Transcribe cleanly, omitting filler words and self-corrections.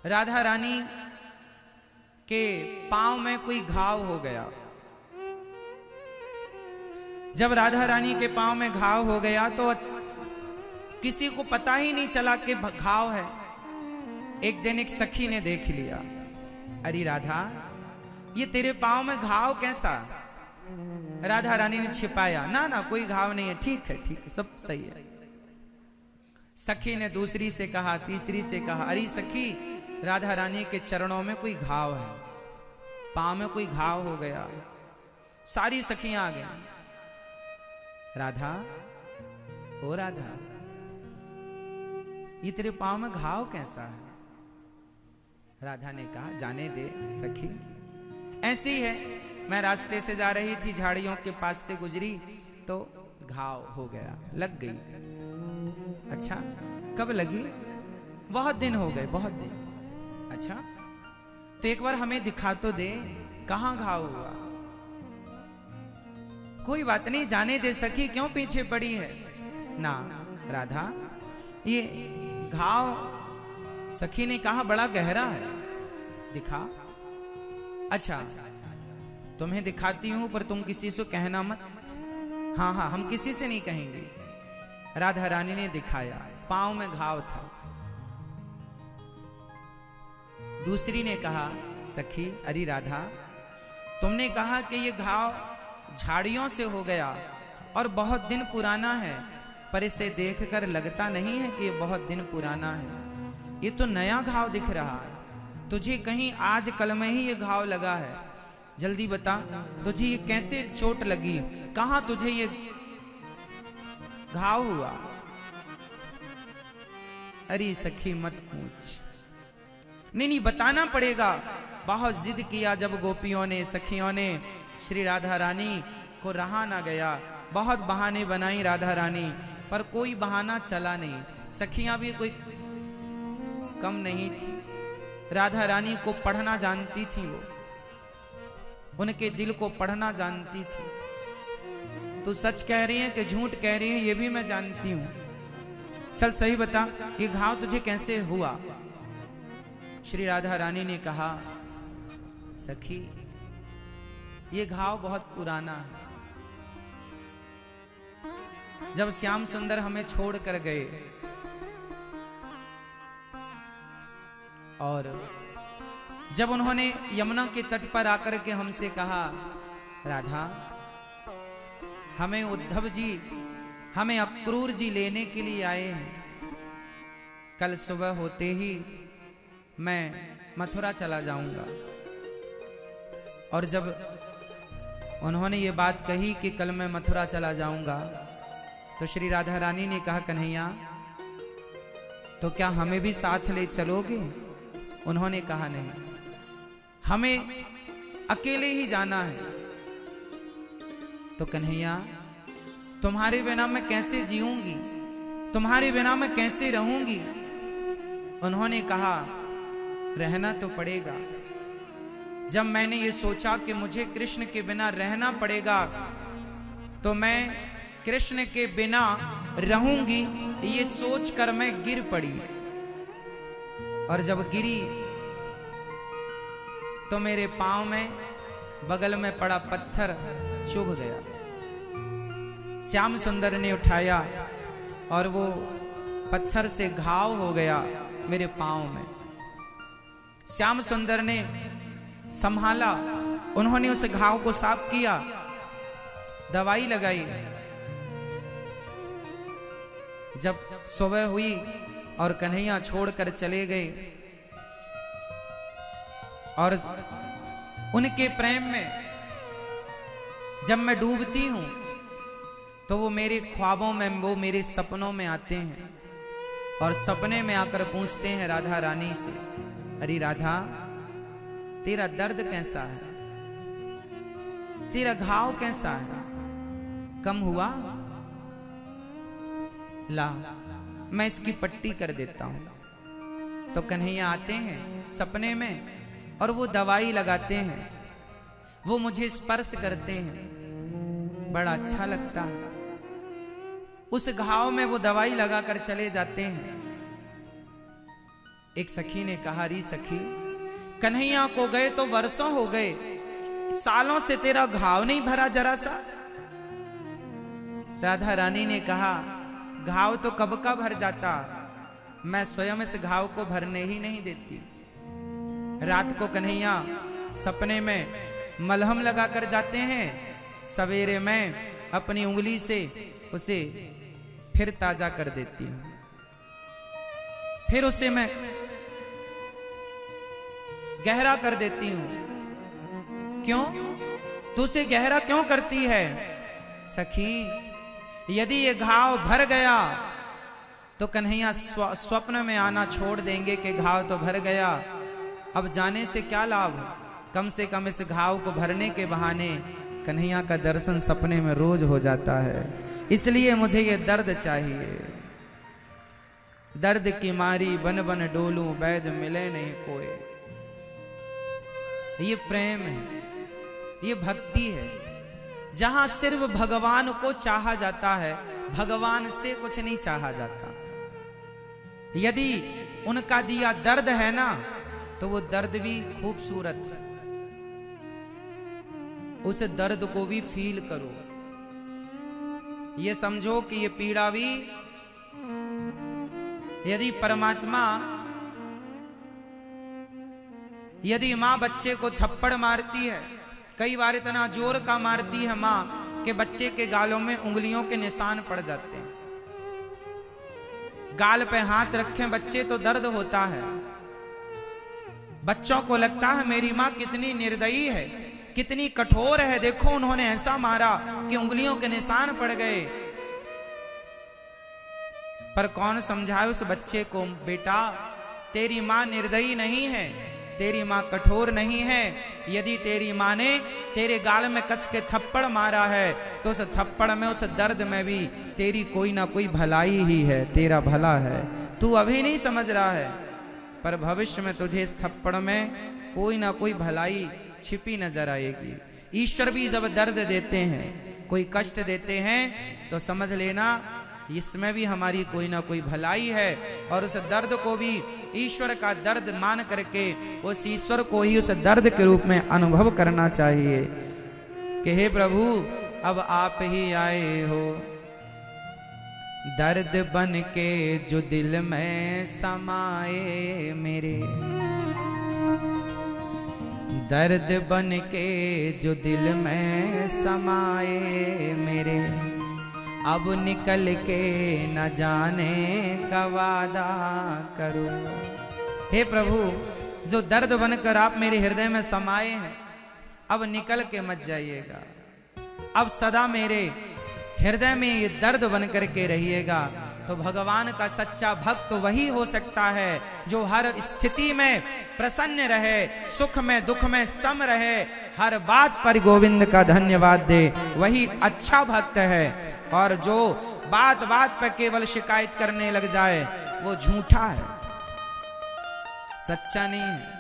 राधा रानी के पांव में कोई घाव हो गया। जब राधा रानी के पांव में घाव हो गया तो किसी को पता ही नहीं चला कि घाव है। एक दिन एक सखी ने देख लिया, अरे राधा ये तेरे पांव में घाव कैसा? राधा रानी ने छिपाया, ना ना कोई घाव नहीं है, ठीक है सब सही है। सखी ने दूसरी से कहा, तीसरी से कहा, अरे सखी राधा रानी के चरणों में कोई घाव है, पांव में कोई घाव हो गया। सारी सखियां आ गई, राधा ओ राधा ये तेरे पांव में घाव कैसा है? राधा ने कहा जाने दे सखी, ऐसी है, मैं रास्ते से जा रही थी, झाड़ियों के पास से गुजरी तो घाव हो गया, लग गई। अच्छा कब लगी? बहुत दिन हो गए, बहुत दिन। अच्छा तो एक बार हमें दिखा तो दे, कहां घाव हुआ? कोई बात नहीं, जाने दे सखी, क्यों पीछे पड़ी है? ना राधा ये घाव, सखी ने कहा बड़ा गहरा है, दिखा। अच्छा तुम्हें दिखाती हूं, पर तुम किसी से कहना मत। हाँ हाँ हम किसी से नहीं कहेंगे। राधा रानी ने दिखाया, पांव में घाव था। दूसरी ने कहा, सखी अरे राधा तुमने कहा कि ये घाव झाड़ियों से हो गया और बहुत दिन पुराना है, पर इसे देखकर लगता नहीं है कि ये बहुत दिन पुराना है, ये तो नया घाव दिख रहा है। तुझे कहीं आज कल में ही ये घाव लगा है? जल्दी बता तुझे ये कैसे चोट लगी, कहां तुझे ये घाव हुआ? अरे सखी मत पूछ, नहीं बताना पड़ेगा। बहुत जिद किया, जब गोपियों ने सखियों ने श्री राधा रानी को रहा ना गया, बहुत बहाने बनाई राधा रानी, पर कोई बहाना चला नहीं। सखियां भी कोई कम नहीं थी, राधा रानी को पढ़ना जानती थी, वो उनके दिल को पढ़ना जानती थी। तू सच कह रही है कि झूठ कह रही है ये भी मैं जानती हूं, चल सही बता ये घाव तुझे कैसे हुआ? श्री राधा रानी ने कहा, सखी ये घाव बहुत पुराना है। जब श्याम सुंदर हमें छोड़ कर गए और जब उन्होंने यमुना के तट पर आकर के हमसे कहा, राधा हमें उद्धव जी, हमें अक्रूर जी लेने के लिए आए हैं, कल सुबह होते ही मैं मथुरा चला जाऊंगा। और जब उन्होंने ये बात कही कि कल मैं मथुरा चला जाऊंगा, तो श्री राधा रानी ने कहा, कन्हैया तो क्या हमें भी साथ ले चलोगे? उन्होंने कहा नहीं, हमें अकेले ही जाना है। तो कन्हैया तुम्हारे बिना मैं कैसे जीऊंगी, तुम्हारे बिना मैं कैसे रहूंगी? उन्होंने कहा रहना तो पड़ेगा। जब मैंने ये सोचा कि मुझे कृष्ण के बिना रहना पड़ेगा, तो मैं कृष्ण के बिना रहूंगी, ये सोचकर मैं गिर पड़ी। और जब गिरी तो मेरे पांव में बगल में पड़ा पत्थर चुभ गया। श्याम सुंदर ने उठाया और वो पत्थर से घाव हो गया मेरे पांव में। श्याम सुंदर ने संभाला, उन्होंने उस घाव को साफ किया, दवाई लगाई। जब सुबह हुई और कन्हैया छोड़कर चले गए, और उनके प्रेम में जब मैं डूबती हूं तो वो मेरे ख्वाबों में, वो मेरे सपनों में आते हैं और सपने में आकर पूछते हैं राधा रानी से, अरे राधा तेरा दर्द कैसा है, तेरा घाव कैसा है, कम हुआ? ला मैं इसकी पट्टी कर देता हूं। तो कन्हैया आते हैं सपने में और वो दवाई लगाते हैं, वो मुझे स्पर्श करते हैं, बड़ा अच्छा लगता है। उस घाव में वो दवाई लगाकर चले जाते हैं। एक सखी ने कहा, री सखी, कन्हैया को गए तो वर्षों हो गए, सालों से तेरा घाव नहीं भरा जरा सा। राधा रानी ने कहा, घाव तो कब का भर जाता, मैं स्वयं इस घाव को भरने ही नहीं देती। रात को कन्हैया सपने में मलहम लगा कर जाते हैं, सवेरे मैं अपनी उंगली से उसे फिर ताजा कर देती हूं, फिर उसे मैं गहरा कर देती हूं। क्यों? तू उसे गहरा क्यों करती है? सखी, यदि ये घाव भर गया तो कन्हैया स्वप्न में आना छोड़ देंगे कि घाव तो भर गया, अब जाने से क्या लाभ। कम से कम इस घाव को भरने के बहाने कन्हैया का दर्शन सपने में रोज हो जाता है, इसलिए मुझे ये दर्द चाहिए। दर्द की मारी बन बन डोलूं, वैद मिले नहीं कोई। ये प्रेम है, ये भक्ति है, जहां सिर्फ भगवान को चाहा जाता है, भगवान से कुछ नहीं चाहा जाता। यदि उनका दिया दर्द है ना, तो वो दर्द भी खूबसूरत है, उस दर्द को भी फील करो। ये समझो कि ये पीड़ा भी, यदि परमात्मा, यदि मां बच्चे को थप्पड़ मारती है, कई बार इतना जोर का मारती है मां कि बच्चे के गालों में उंगलियों के निशान पड़ जाते हैं। गाल पे हाथ रखें बच्चे तो दर्द होता है। बच्चों को लगता है मेरी मां कितनी निर्दयी है, कितनी कठोर है, देखो उन्होंने ऐसा मारा कि उंगलियों के निशान पड़ गए। पर कौन समझाए उस बच्चे को, बेटा तेरी मां निर्दयी नहीं है, तेरी मां कठोर नहीं है। यदि तेरी मां ने तेरे गाल में कस के थप्पड़ मारा है तो उस थप्पड़ में, उस दर्द में भी तेरी कोई ना कोई भलाई ही है, तेरा भला है। तू अभी नहीं समझ रहा है, पर भविष्य में तुझे इस थप्पड़ में कोई ना कोई भलाई छिपी नजर आएगी। ईश्वर भी जब दर्द देते हैं, कोई कष्ट देते हैं, तो समझ लेना इसमें भी हमारी कोई ना कोई भलाई है। और उस दर्द को भी ईश्वर का दर्द मान करके उस ईश्वर को ही उस दर्द के रूप में अनुभव करना चाहिए कि हे प्रभु, अब आप ही आए हो, दर्द बन के जो दिल में समाए मेरे, दर्द बन के जो दिल में समाए मेरे, अब निकल के न जाने का वादा करूं। हे प्रभु, जो दर्द बनकर आप मेरे हृदय में समाये हैं, अब निकल के मत जाइएगा, अब सदा मेरे हृदय में ये दर्द बन करके रहिएगा। तो भगवान का सच्चा भक्त वही हो सकता है जो हर स्थिति में प्रसन्न रहे, सुख में दुख में सम रहे, हर बात पर गोविंद का धन्यवाद दे, वही अच्छा भक्त है। और जो बात बात पर केवल शिकायत करने लग जाए, वो झूठा है, सच्चा नहीं है।